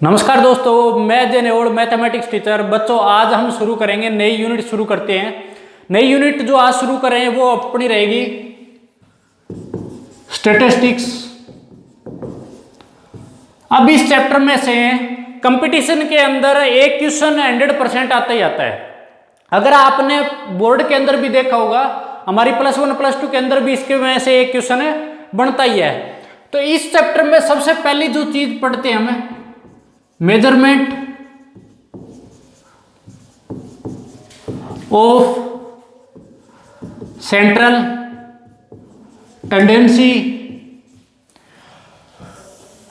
नमस्कार दोस्तों, मैं जेनेओल मैथमेटिक्स टीचर। बच्चों, आज हम शुरू करेंगे नई यूनिट शुरू करते हैं। नई यूनिट जो आज शुरू कर रहे हैं वो अपनी रहेगी स्टैटिस्टिक्स। अब इस चैप्टर में से कंपटीशन के अंदर एक क्वेश्चन 100% आता ही आता है। अगर आपने बोर्ड के अंदर भी देखा होगा, हमारी +1 +2 के अंदर भी इसके में से एक क्वेश्चन बनता ही है। तो इस चैप्टर में सबसे पहली जो चीज पढ़ते हैं हमें मेजरमेंट ऑफ सेंट्रल टेंडेंसी।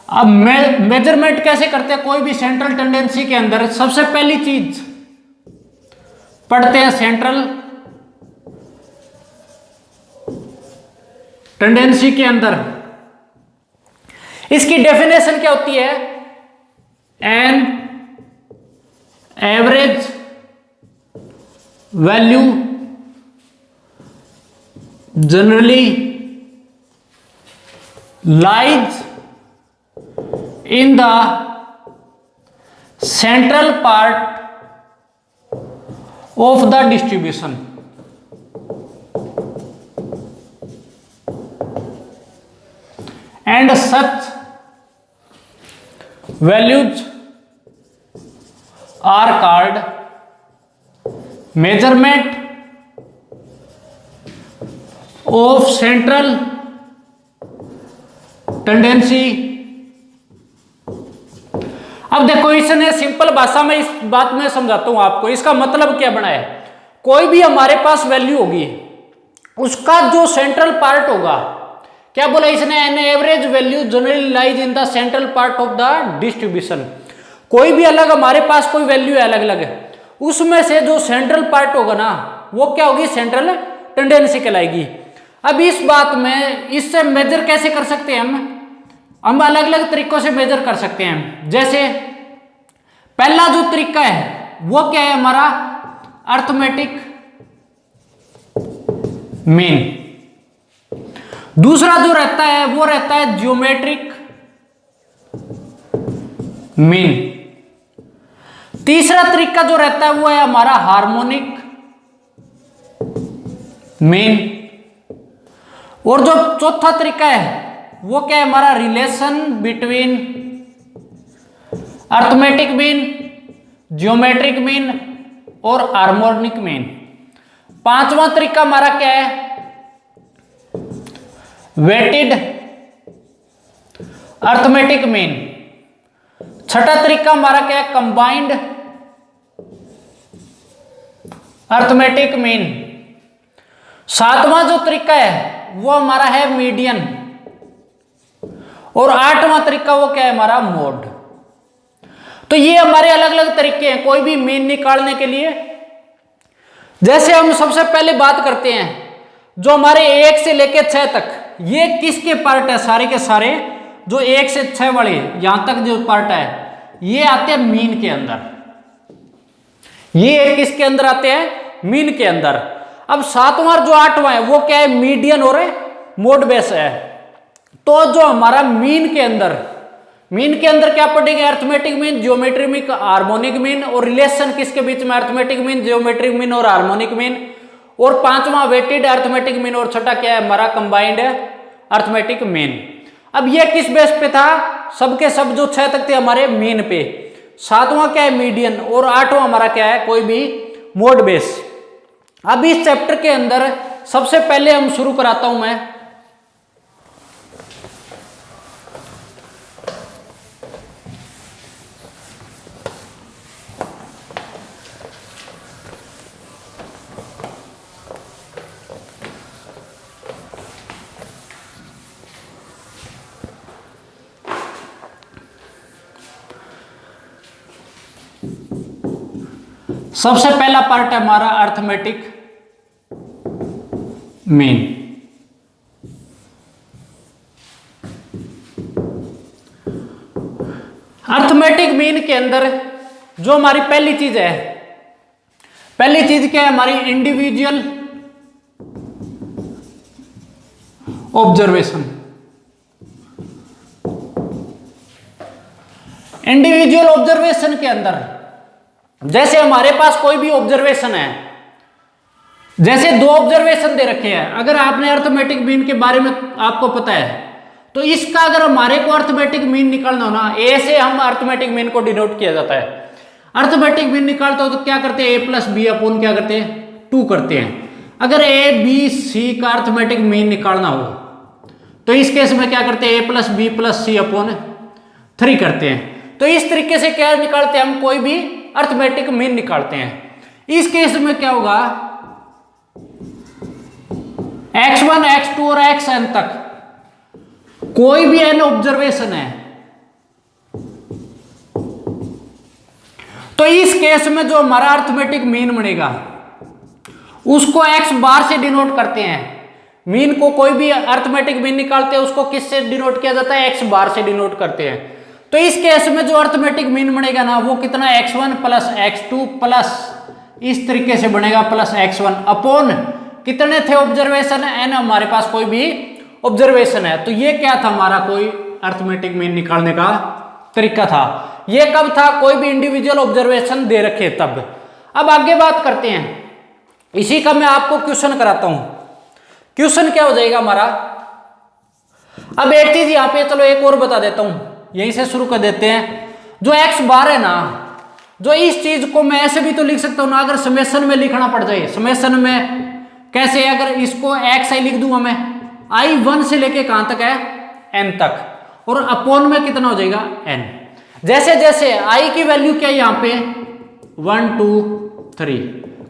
अब मेजरमेंट कैसे करते हैं कोई भी सेंट्रल टेंडेंसी के अंदर? सबसे पहली चीज पढ़ते हैं सेंट्रल टेंडेंसी के अंदर इसकी डेफिनेशन क्या होती है? An average value generally lies in the central part of the distribution. And such values are called measurement of central tendency। अब देखो, इसने सिंपल भाषा में इस बात में समझाता हूं आपको। इसका मतलब क्या बना है? कोई भी हमारे पास वैल्यू होगी, उसका जो सेंट्रल पार्ट होगा, क्या बोला इसने? An average value generally lies in the central part of the distribution. कोई भी अलग हमारे पास कोई वैल्यू है अलग अलग, उसमें से जो सेंट्रल पार्ट होगा ना, वो क्या होगी? सेंट्रल टेंडेंसी कहलाएगी। अब इस बात में इससे मेजर कैसे कर सकते हैं हम अलग अलग तरीकों से मेजर कर सकते हैं। जैसे पहला जो तरीका है वो क्या है हमारा? Arithmetic mean. दूसरा जो रहता है वो रहता है ज्योमेट्रिक मीन। तीसरा तरीका जो रहता है वो है हमारा हार्मोनिक मीन। और जो चौथा तरीका है वो क्या है हमारा? Relation between arithmetic mean, geometric mean और हार्मोनिक मीन। पांचवा तरीका हमारा क्या है? Weighted arithmetic mean. छठा तरीका हमारा क्या है? Combined arithmetic mean. सातवां जो तरीका है वो हमारा है मीडियन। और आठवां तरीका वो क्या है हमारा? मोड। तो ये हमारे अलग अलग तरीके हैं कोई भी मीन निकालने के लिए। जैसे हम सबसे पहले बात करते हैं जो हमारे 1 से लेके 6 तक, ये किसके पार्ट है? सारे के सारे जो 1 से 6 वाले यहां तक जो पार्ट है ये आते हैं मीन के अंदर। ये किसके अंदर आते हैं? मीन के अंदर। अब सातवां जो 8वां है वो क्या है? मीडियन और मोड बेस है। तो जो हमारा मीन के अंदर क्या पढ़ेंगे? Arithmetic mean, geometric mean, harmonic mean. और रिलेशन किसके बीच में? अर्थमेटिक मीन, ज्योमेट्रिक मीन और हार्मोनिक मीन। और पांचवा वेटेड अर्थमेटिक मीन। और छठा क्या है हमारा? Combined arithmetic mean. अब ये किस बेस पे था? सबके सब जो 6 तक थे हमारे मीन पे। सातवां क्या है? मीडियन। और आठवां हमारा क्या है? कोई भी मोड बेस। अब इस चैप्टर के अंदर सबसे पहले हम शुरू कराता हूं मैं सबसे पहला पार्ट है हमारा अर्थमेटिक मीन। अर्थमेटिक मीन के अंदर जो हमारी पहली चीज है, पहली चीज क्या है हमारी? Individual observation. इंडिविजुअल ऑब्जर्वेशन के अंदर जैसे हमारे पास कोई भी ऑब्जर्वेशन है, जैसे दो ऑब्जर्वेशन दे रखे हैं, अगर आपने अर्थमेटिक मीन के बारे में आपको पता है तो इसका अगर हमारे को अर्थमेटिक मीन निकालना हो ना, ए से हम अर्थमेटिक मीन को डिनोट किया जाता है। अर्थमेटिक मीन निकालते हो तो क्या करते हैं, ए प्लस बी अपॉन क्या करते हैं, 2 करते हैं। अगर ए बी सी का अर्थमेटिक मीन निकालना हो तो इस केस में क्या करते हैं, ए प्लस बी प्लस सी अपॉन 3 करते हैं। तो इस तरीके से क्या निकालते हैं, हम कोई भी अर्थमेटिक मीन निकालते हैं। इस केस में क्या होगा, x1 x2 और xn तक कोई भी n ऑब्जर्वेशन है तो इस केस में जो हमारा अर्थमेटिक मीन बनेगा उसको x बार से डिनोट करते हैं। मीन को कोई भी अर्थमेटिक मीन निकालते हैं उसको किससे डिनोट किया जाता है, x बार से डिनोट करते हैं। तो इस केस में जो अर्थमेटिक मीन बनेगा ना वो कितना, x1 प्लस x2 प्लस इस तरीके से बनेगा प्लस x1 अपॉन कितने थे ऑब्जर्वेशन, n हमारे पास कोई भी ऑब्जर्वेशन है। तो ये क्या था, हमारा कोई अर्थमेटिक मीन निकालने का तरीका था। ये कब था, कोई भी इंडिविजुअल ऑब्जर्वेशन दे रखे तब। अब आगे बात करते हैं, इसी का मैं आपको क्वेश्चन कराता हूं। क्वेश्चन क्या हो जाएगा हमारा, अब एक चीज यहां पे चलो एक और बता देता हूं, यहीं से शुरू कर देते हैं। जो x बार है ना, जो इस चीज को मैं ऐसे भी तो लिख सकता हूं ना, अगर समेशन में लिखना पड़ जाए, समेशन में कैसे, अगर इसको x आई लिख दूंगा मैं, i 1 से लेके कहां तक है, n तक, और अपॉन में कितना हो जाएगा n। जैसे जैसे i की वैल्यू क्या है यहां पे 1 2 3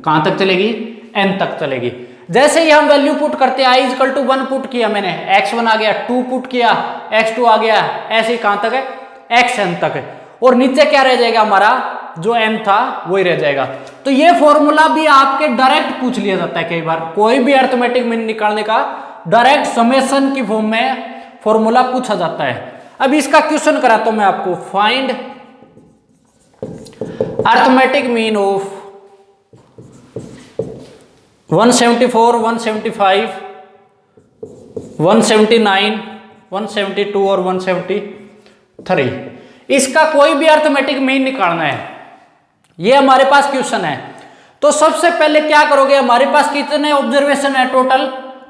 कहां तक चलेगी, n तक चलेगी। जैसे ही हम वैल्यू पुट करते हैं, i इक्वल टू 1 पुट किया मैंने, x1 आ गया, 2 पुट किया, x2 आ गया, ऐसे ही कहां तक है, xn तक है। और नीचे क्या रह जाएगा हमारा, जो n था वही रह जाएगा। तो ये फॉर्मूला भी आपके डायरेक्ट पूछ लिया जाता है कई बार, कोई भी अर्थमेटिक मीन निकालने का डायरेक्ट समेशन की फॉर्म में फॉर्मूला पूछा जाता है। अब इसका क्वेश्चन कराता हूं मैं आपको, फाइंड अर्थमेटिक मीन ऑफ 174 175 179 172 और 173, इसका कोई भी अर्थमेटिक मीन निकालना है, ये हमारे पास क्वेश्चन है। तो सबसे पहले क्या करोगे, हमारे पास कितने ऑब्जर्वेशन है, टोटल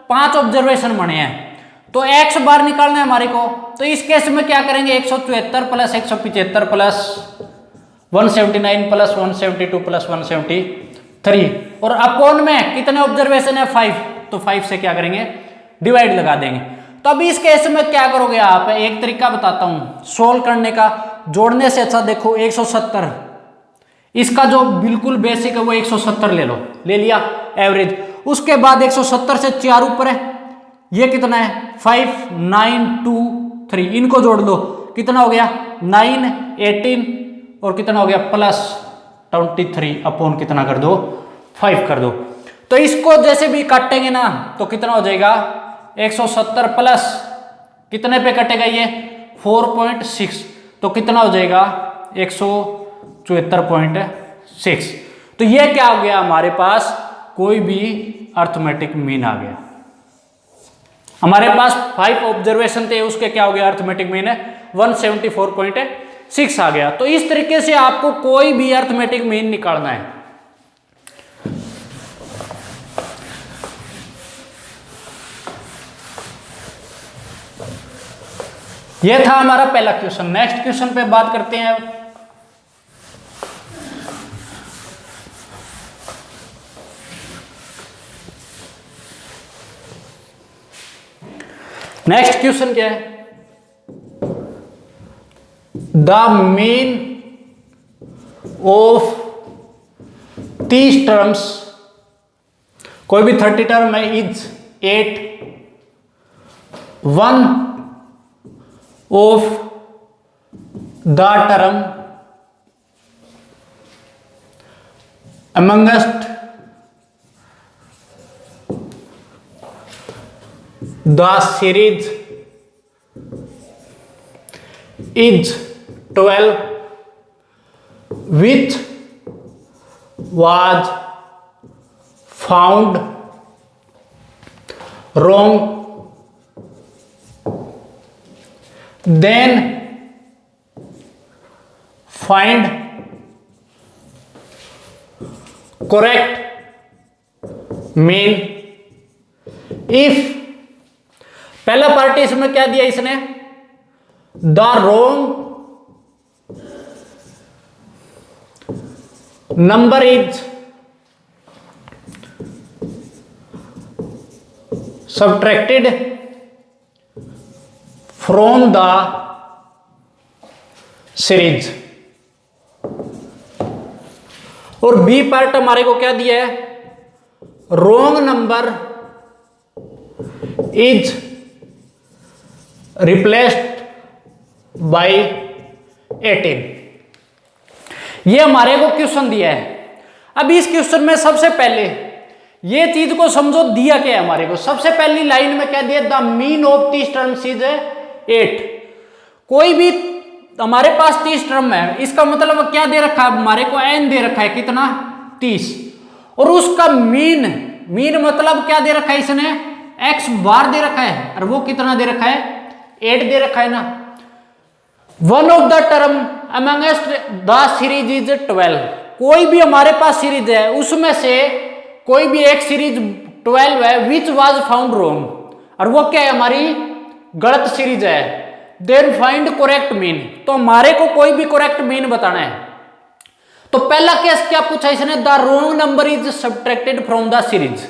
5 ऑब्जर्वेशन बने हैं, तो x बार निकालना है हमारे को। तो इस केस में क्या करेंगे, 174 प्लस 175 प्लस 179 प्लस 172 प्लस 173, और अपॉन में कितने ऑब्जर्वेशन है 5, तो 5 से क्या करेंगे, डिवाइड लगा देंगे। तो अभी इस केस में क्या करोगे आप, एक तरीका बताता हूं सोल्व करने का, जोड़ने से अच्छा देखो 170, इसका जो बिल्कुल बेसिक है वो 170 ले लो, ले लिया एवरेज। उसके बाद 170 से 4 ऊपर है, ये कितना है 5 9 2 3, इनको जोड़ लो, कितना हो गया 9 18 और कितना हो गया प्लस 23 अपॉन कितना कर दो 5 कर दो। तो इसको जैसे भी काटेंगे ना तो कितना हो जाएगा 170 प्लस कितने पे कटेगा ये 4.6, तो कितना हो जाएगा 174.6। तो ये क्या हो गया, हमारे पास कोई भी अर्थमेटिक मीन आ गया। हमारे पास 5 ऑब्जर्वेशन थे, उसके क्या हो गया अर्थमेटिक मीन है 174.6 आ गया। तो इस तरीके से आपको कोई भी अर्थमेटिक मीन निकालना है। यह था हमारा पहला क्वेश्चन। नेक्स्ट क्वेश्चन पे बात करते हैं। नेक्स्ट क्वेश्चन क्या है, द मीन ऑफ 30 टर्म्स, कोई भी 30 टर्म है, is 8, 1 of the term amongst the series is 12 which was found wrong, then find correct mean if, पहला पार्ट इसमें क्या दिया इसने, the wrong number is subtracted from the series. और B part हमारे को क्या दिया है, wrong number is replaced by 18। ये हमारे को क्वेश्चन दिया है। अब इस क्वेश्चन में सबसे पहले ये चीज को समझो, दिया क्या है हमारे को। सबसे पहली लाइन में क्या दिया, the mean of 30 terms is 8। कोई भी हमारे पास 30 टर्म है, इसका मतलब क्या दे रखा है हमारे को, n दे रखा है कितना, 30, और उसका मीन मतलब क्या दे रखा है इसने, x बार दे रखा है, और वो कितना दे रखा है, 8 दे रखा है ना। One of the term amongst the series is 12। कोई भी हमारे पास सीरीज है उसमें से कोई भी एक सीरीज 12 है विच वाज फाउंड रोंग, और वो क्या है, हमारी गलत सीरीज है। देन फाइंड करेक्ट मीन, तो हमारे को कोई भी करेक्ट मीन बताना है। तो पहला केस क्या पूछा इसने, the wrong number is subtracted from the series.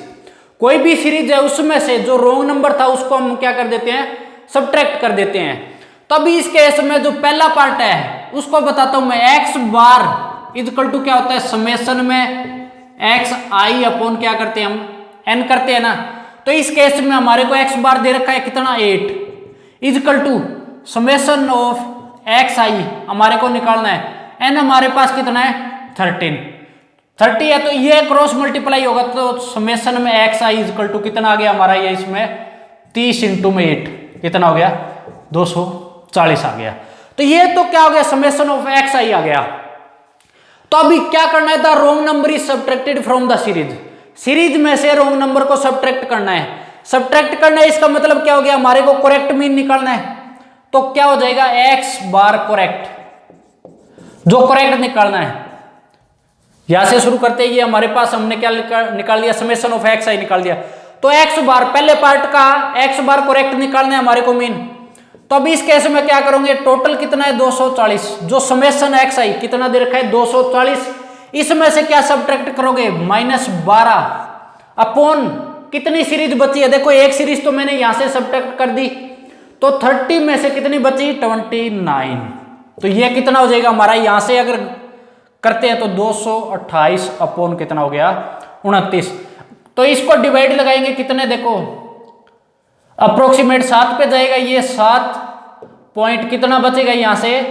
कोई भी सीरीज है उसमें से जो रोंग नंबर था उसको हम क्या कर देते हैं, सब्ट्रैक्ट कर देते हैं। तब इस केस में जो पहला पार्ट है उसको बताता हूं मैं, एक्स बार इक्वल टू क्या होता है, समेशन में एक्स आई अपॉन क्या करते हैं हम, एन करते हैं ना। तो इस केस में हमारे को एक्स बार दे रखा है कितना, 8 equal to summation of x i हमारे को निकालना है, एन हमारे पास कितना है 30 है। तो ये क्रॉस मल्टीप्लाई होगा तो समेशन में एक्स आई इक्वल टू कितना आ गया हमारा, ये इसमें 30 इंटू में 8 कितना हो गया, 240 आ गया। तो ये तो क्या हो गया, समेशन ऑफ एक्स आई आ गया। तो अभी क्या करना है, the wrong number is subtracted from the series में से रोंग नंबर को सब्ट्रैक्ट करना है। सब्ट्रैक्ट करना है इसका मतलब क्या हो गया, हमारे को करेक्ट मीन निकालना है। तो क्या हो जाएगा, एक्स बार करेक्ट, जो करेक्ट निकालना है। यहां से शुरू करते ही हमारे पास हमने क्या निकाल दिया, समेशन ऑफ एक्स आई निकाल दिया। तो एक्स बार पहले पार्ट का एक्स बार करेक्ट निकालना है हमारे को मीन। तो अब इस केस में क्या करोगे, टोटल कितना है 240, जो समेशन एक्स आई कितना दे रखा है 240, इसमें से क्या सब्ट्रैक्ट करोगे, -12 अपॉन कितनी सीरीज बची है, देखो एक सीरीज तो मैंने यहां से सब्ट्रैक्ट कर दी, तो 30 में से कितनी बची 29। तो ये कितना हो जाएगा हमारा, यहां से अगर करते हैं तो 228 अपॉन कितना हो गया 29। तो इसको डिवाइड लगाएंगे कितने, देखो अप्रोक्सीमेट 7 पे जाएगा, ये 7 पॉइंट कितना बचेगा यहां से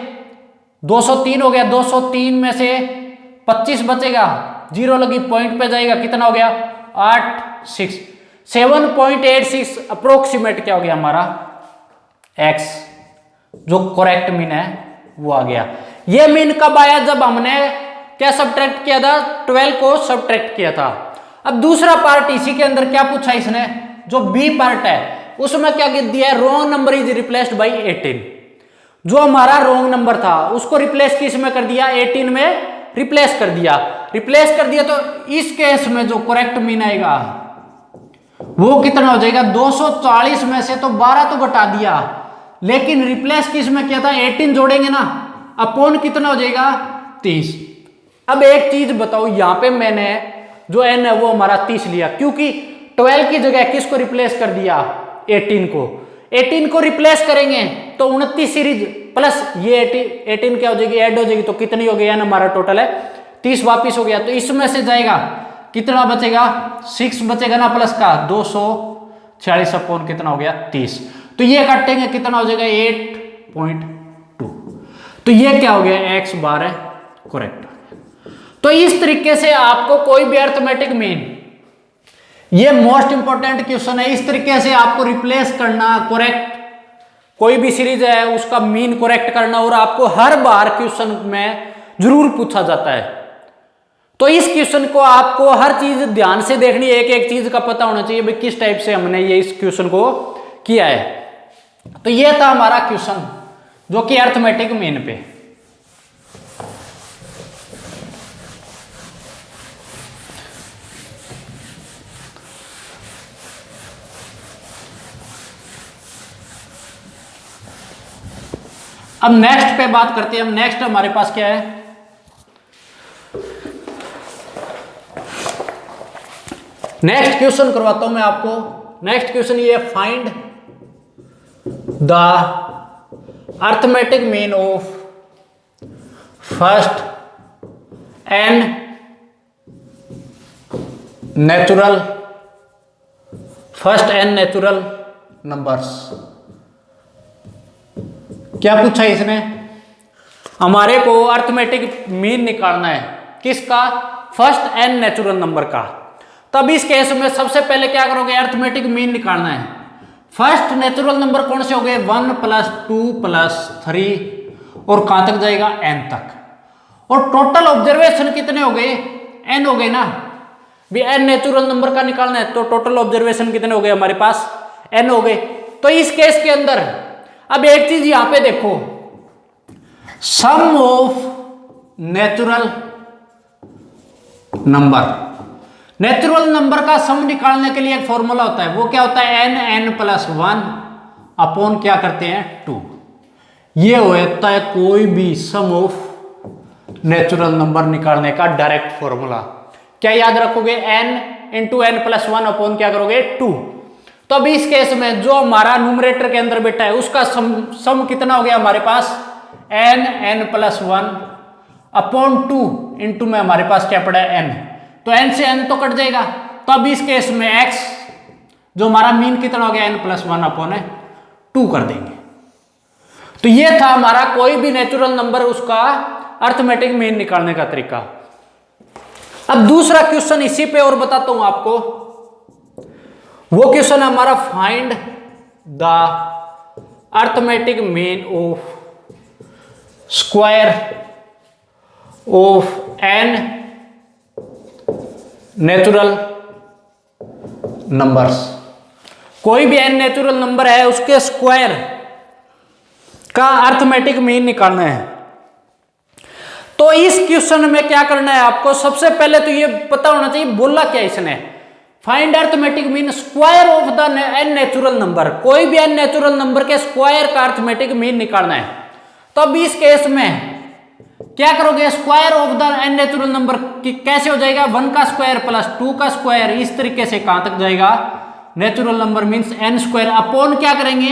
203 हो गया, 203 में से 25 बचेगा, जीरो लगी पॉइंट पे जाएगा, कितना हो गया 7.86 अप्रोक्सीमेट क्या हो गया हमारा x, जो करेक्ट मीन है वो आ गया। ये मीन कब आया, जब हमने क्या सब्ट्रैक्ट किया था, 12 को सब्ट्रैक्ट किया था। अब दूसरा पार्ट इसी के अंदर क्या पूछा इसने, जो बी पार्ट है उसमें क्या दिया है, wrong number is replaced by 18। जो हमारा रोंग नंबर था उसको रिप्लेस किस में कर दिया, 18 में रिप्लेस कर दिया। तो इस केस में जो करेक्ट मीन आएगा वो कितना हो जाएगा, 240 में से तो 12 तो घटा दिया, लेकिन रिप्लेस किस में किया था, 18 जोड़ेंगे ना, अपॉन कितना हो जाएगा 30। अब एक चीज बताओ, यहां पे मैंने जो n है वो हमारा 30 लिया, क्योंकि 12 की जगह किसको रिप्लेस कर दिया, 18 को रिप्लेस करेंगे तो 29 सीरीज प्लस ये 18 क्या हो जाएगी, ऐड हो जाएगी, तो कितनी हो गई n हमारा टोटल है 30 वापिस हो गया। तो इसमें से जाएगा कितना बचेगा, 6 बचेगा ना प्लस का, 246 अपॉन कितना हो गया 30। तो ये काटेंगे कितना हो जाएगा 8.2। तो ये क्या हो गया, x बार है करेक्ट। तो इस तरीके से आपको कोई भी अर्थमेटिक मीन, ये मोस्ट इंपॉर्टेंट क्वेश्चन है, इस तरीके से आपको रिप्लेस करना, करेक्ट कोई भी सीरीज है उसका मीन करेक्ट करना, और आपको हर बार क्वेश्चन में जरूर पूछा जाता है। तो इस क्वेश्चन को आपको हर चीज ध्यान से देखनी है, एक एक चीज का पता होना चाहिए भाई किस टाइप से हमने ये इस क्वेश्चन को किया है। तो ये था हमारा क्वेश्चन जो कि अर्थमेटिक मीन पे। अब नेक्स्ट पे बात करते हैं हम। नेक्स्ट हमारे पास क्या है, नेक्स्ट क्वेश्चन करवाता हूं मैं आपको। नेक्स्ट क्वेश्चन ये है, find the arithmetic mean of first n natural numbers. क्या पूछा इसने, हमारे को अर्थमेटिक मीन निकालना है किसका, फर्स्ट n नेचुरल नंबर का। तब इस केस में सबसे पहले क्या करोगे, अर्थमेटिक मीन निकालना है। फर्स्ट नेचुरल नंबर कौन से हो गए, 1 + 2 + 3 और कहां तक जाएगा, n तक। और टोटल ऑब्जर्वेशन कितने हो गए, n हो गए ना भी, n नेचुरल नंबर का निकालना है तो टोटल ऑब्जर्वेशन कितने हो गए हमारे पास, n हो गए। तो इस केस के अंदर अब एक चीज यहां पे देखो, सम ऑफ नेचुरल नंबर का सम निकालने के लिए एक फॉर्मूला होता है, वो क्या होता है, n + 1 अपॉन क्या करते हैं 2। ये होता है कोई भी सम ऑफ नेचुरल नंबर निकालने का डायरेक्ट फॉर्मूला। क्या याद रखोगे, n × n + 1 अपॉन क्या करोगे 2। तो अब इस केस में जो हमारा न्यूमरेटर के अंदर बैठा है उसका सम कितना हो गया हमारे पास, n + 1 अपॉन 2 इंटू में हमारे पास क्या पड़ा है n, तो n से n तो कट जाएगा। तो अब इस केस में x जो हमारा मीन कितना हो गया, n + 1 अपॉन 2 कर देंगे। तो ये था हमारा कोई भी नेचुरल नंबर उसका अर्थमेटिक मीन निकालने का तरीका। अब दूसरा क्वेश्चन इसी पे और बताता हूं आपको। वो क्वेश्चन है हमारा, find the arithmetic mean of square of n natural numbers. कोई भी n नेचुरल नंबर है उसके स्क्वायर का अर्थमेटिक मीन निकालना है। तो इस क्वेश्चन में क्या करना है आपको, सबसे पहले तो ये पता होना चाहिए बोला क्या इसने, find arithmetic mean square of the n natural number. कोई भी n नेचुरल नंबर के स्क्वायर का अर्थमेटिक मीन निकालना है। तो अब इस केस में क्या करोगे, square of the n natural number कैसे हो जाएगा, 1 का स्क्वायर + 2 का स्क्वायर, इस तरीके से कहां तक जाएगा, natural number means n² upon क्या करेंगे,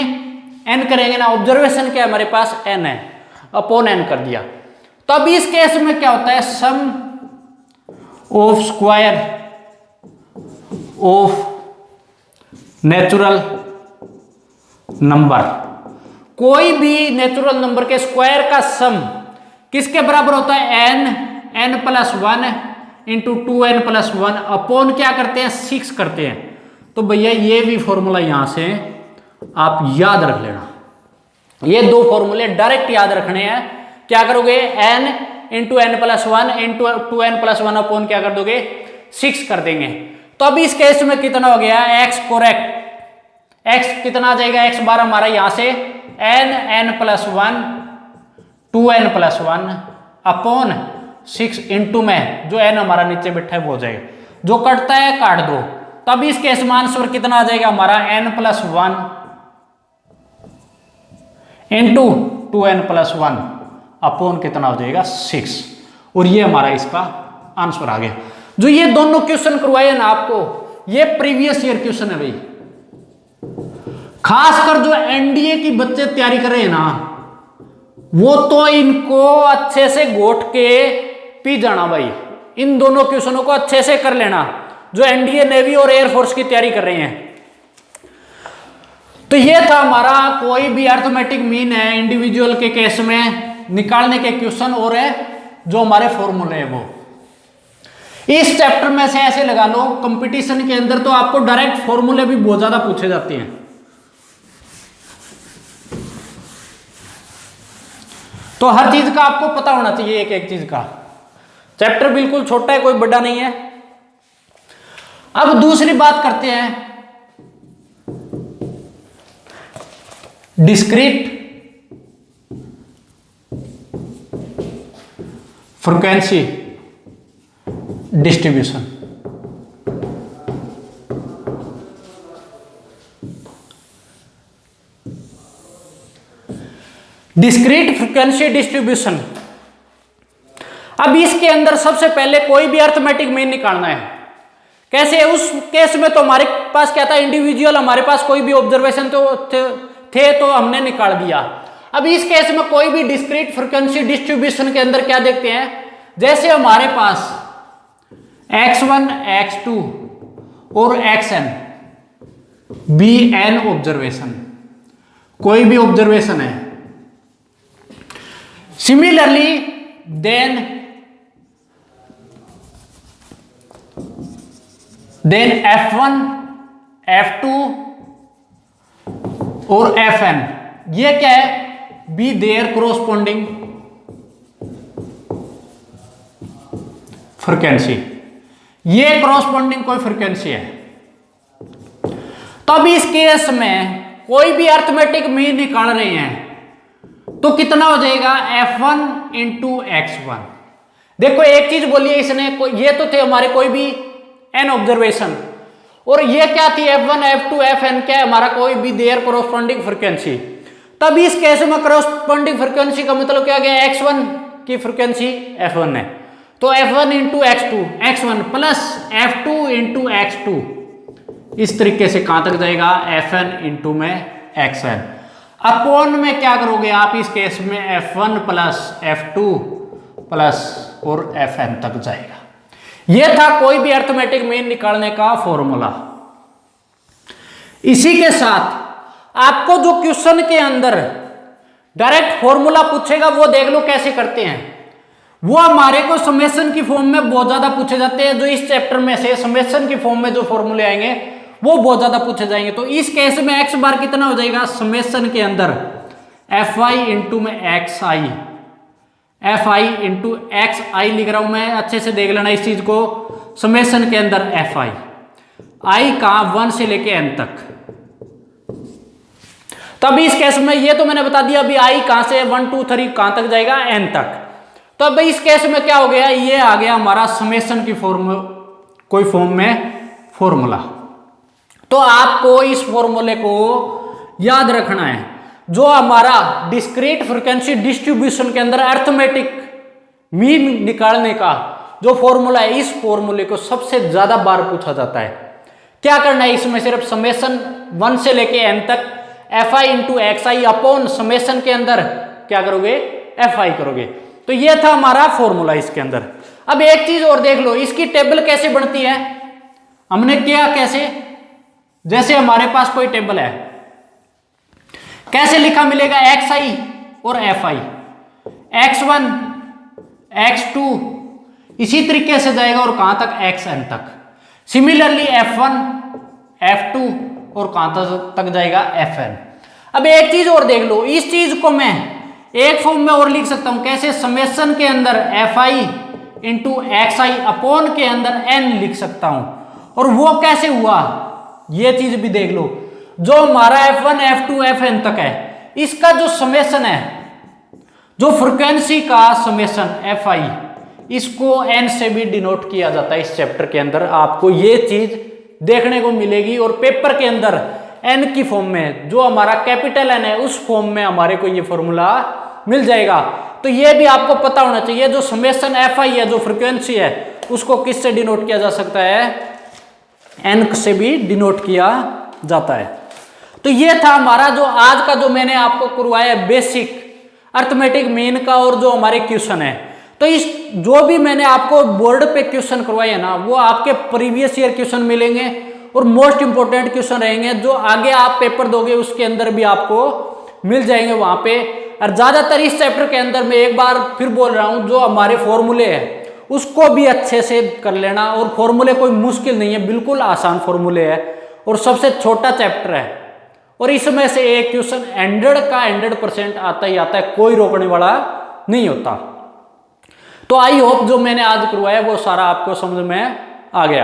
n करेंगे ना, ऑब्जर्वेशन क्या हमारे पास n है, अपॉन n कर दिया। तो अब इस केस में क्या होता है, sum of square of natural number. कोई भी नेचुरल नंबर के स्क्वायर का सम किसके बराबर होता है, n + 1 इंटू 2n + 1 अपॉन क्या करते हैं 6 करते हैं। तो भैया ये भी फॉर्मूला यहां से आप याद रख लेना, ये दो फॉर्मूले डायरेक्ट याद रखने हैं। क्या करोगे, n × n + 1 into 2n + 1 upon क्या कर दोगे 6 कर देंगे। तो अब इस केस में कितना हो गया, x करेक्ट, x कितना आ जाएगा, x बार हमारा यहां से n + 1 2n + 1 अपॉन 6 इंटू में जो n हमारा नीचे बैठा है वो हो जाएगा, जो कटता है काट दो। तब इस केस में आंसर कितना आ जाएगा हमारा, n + 1 इंटू 2n + 1 अपॉन कितना हो जाएगा 6, और ये हमारा इसका आंसर आ गया। जो ये दोनों क्वेश्चन करवाए ना आपको, ये प्रीवियस ईयर क्वेश्चन है भाई। खासकर जो एनडीए की बच्चे तैयारी कर रहे हैं ना, वो तो इनको अच्छे से घोट के पी जाना भाई, इन दोनों क्वेश्चनों को अच्छे से कर लेना, जो एनडीए नेवी और एयरफोर्स की तैयारी कर रहे हैं। तो ये था हमारा कोई भी अर्थमेटिक मीन है इंडिविजुअल के केस में निकालने के क्वेश्चन, और है जो हमारे फॉर्मूले है वो। इस चैप्टर में से ऐसे लगा लो, कंपटीशन के अंदर तो आपको डायरेक्ट फॉर्मूले भी बहुत ज्यादा पूछे जाते हैं। तो हर चीज का आपको पता होना चाहिए, एक एक चीज का। चैप्टर बिल्कुल छोटा है, कोई बड़ा नहीं है। अब दूसरी बात करते हैं, discrete frequency distribution. Discrete frequency distribution. अब इसके अंदर सबसे पहले कोई भी अर्थमेटिक मीन निकालना है। कैसे? उस केस में तो हमारे पास क्या था, इंडिविजुअल, हमारे पास कोई भी ऑब्जर्वेशन तो थे तो हमने निकाल दिया। अब इस केस में कोई भी डिस्क्रीट फ्रीक्वेंसी डिस्ट्रीब्यूशन के अंदर क्या देखते हैं, जैसे हमारे पास x1 x2 और xn बी एन ऑब्जर्वेशन, कोई भी ऑब्जर्वेशन है। सिमिलरली देन f1 f2 और fn, ये क्या है, बी देयर कोरोस्पोंडिंग फ्रीक्वेंसी, ये कोरोस्पोंडिंग कोई फ्रीक्वेंसी है। तो अब इस केस में कोई भी अर्थमेटिक मीन निकाल रहे हैं तो कितना हो जाएगा, f1 इंटू x1। देखो एक चीज बोलिए इसने, ये तो थे हमारे कोई भी n ऑब्जर्वेशन, और ये क्या थी, f1 f2 fn, क्या है हमारा कोई भी देयर कोरोस्पोंडिंग फ्रीक्वेंसी। तब इस केस में कोरोस्पोंडिंग फ्रीक्वेंसी का मतलब क्या गया, x1 की फ्रीक्वेंसी f1 है, तो f1 into x1 plus f2 into x2, इस तरीके से कहां तक जाएगा, fn इंटू में xn। अपॉन में क्या करोगे आप इस केस में, f1 प्लस f2 प्लस और fn तक जाएगा। यह था कोई भी अर्थमेटिक मीन निकालने का फॉर्मूला। इसी के साथ आपको जो क्वेश्चन के अंदर डायरेक्ट फॉर्मूला पूछेगा वो देख लो कैसे करते हैं। वो हमारे को समेशन की फॉर्म में बहुत ज्यादा पूछे जाते हैं, जो इस चैप्टर में से समेशन की फॉर्म में जो फॉर्मूले आएंगे वो बहुत ज्यादा पूछे जाएंगे। तो इस केस में x बार कितना हो जाएगा, समेशन के अंदर fi इंटू में xi, fi इंटू xi लिख रहा हूं मैं, अच्छे से देख लेना इस चीज को। समेशन के अंदर fi, i का 1 से लेके n तक। तब इस केस में ये तो मैंने बता दिया, अभी i कहां से 1 2 3 कहां तक जाएगा, n तक। तो अब इस केस में क्या हो गया, ये आ गया हमारा समेशन की फॉर्म, कोई फॉर्म में फॉर्मूला। तो आपको इस फॉर्मूले को याद रखना है। जो हमारा डिस्क्रीट फ्रीक्वेंसी डिस्ट्रीब्यूशन के अंदर अर्थमेटिक मीन निकालने का जो फॉर्मूला है, इस फॉर्मूले को सबसे ज्यादा बार पूछा जाता है। क्या करना है, इसमें सिर्फ समेशन 1 से लेके n तक fi into xi upon summation के अंदर क्या करोगे, fi करोगे। तो ये था हमारा फॉर्मूला इसके अंदर। अब एक चीज और देख लो, इसकी टेबल कैसे बनती है, हमने किया कैसे, जैसे हमारे पास कोई टेबल है, कैसे लिखा मिलेगा, xi और fi, x1 x2 इसी तरीके से जाएगा और कहां तक, xn तक। सिमिलरली f1 f2 और कहां तक जाएगा, fn। अब एक चीज और देख लो, इस चीज को मैं एक फॉर्म में और लिख सकता हूं, कैसे, समेशन के अंदर fi इंटू xi अपॉन के अंदर n लिख सकता हूं। और वो कैसे हुआ, ये चीज भी देख लो, जो हमारा f1 f2 fn तक है, इसका जो समेशन है, जो फ्रीक्वेंसी का समेशन fi, इसको n से भी डिनोट किया जाता है। इस चैप्टर के अंदर आपको ये चीज देखने को मिलेगी, और पेपर के अंदर n की फॉर्म में, जो हमारा कैपिटल n है, उस फॉर्म में हमारे को ये फॉर्मूला मिल जाएगा। तो ये भी आपको पता होना चाहिए, जो समेशन fi है, जो फ्रीक्वेंसी है, उसको किससे डिनोट किया जा सकता है, n से भी डिनोट किया जाता है। तो ये था हमारा जो आज का जो मैंने आपको करवाया बेसिक अर्थमेटिक मीन का, और जो हमारे क्वेश्चन है। तो इस जो भी मैंने आपको बोर्ड पे क्वेश्चन करवाए है ना, वो आपके प्रीवियस ईयर क्वेश्चन मिलेंगे और मोस्ट इंपोर्टेंट क्वेश्चन रहेंगे, जो आगे आप पेपर दोगे उसके अंदर भी आपको मिल जाएंगे वहां पे। और ज्यादातर इस चैप्टर के अंदर मैं एक बार फिर बोल रहा हूं, जो हमारे फॉर्मूले हैं उसको भी अच्छे से कर लेना। और फॉर्मूले कोई मुश्किल नहीं है, बिल्कुल आसान फॉर्मूले है, और सबसे छोटा चैप्टर है, और इसमें से एक क्वेश्चन 100% आता ही आता है, कोई रोकने वाला नहीं होता। तो आई होप जो मैंने आज करवाया वो सारा आपको समझ में आ गया।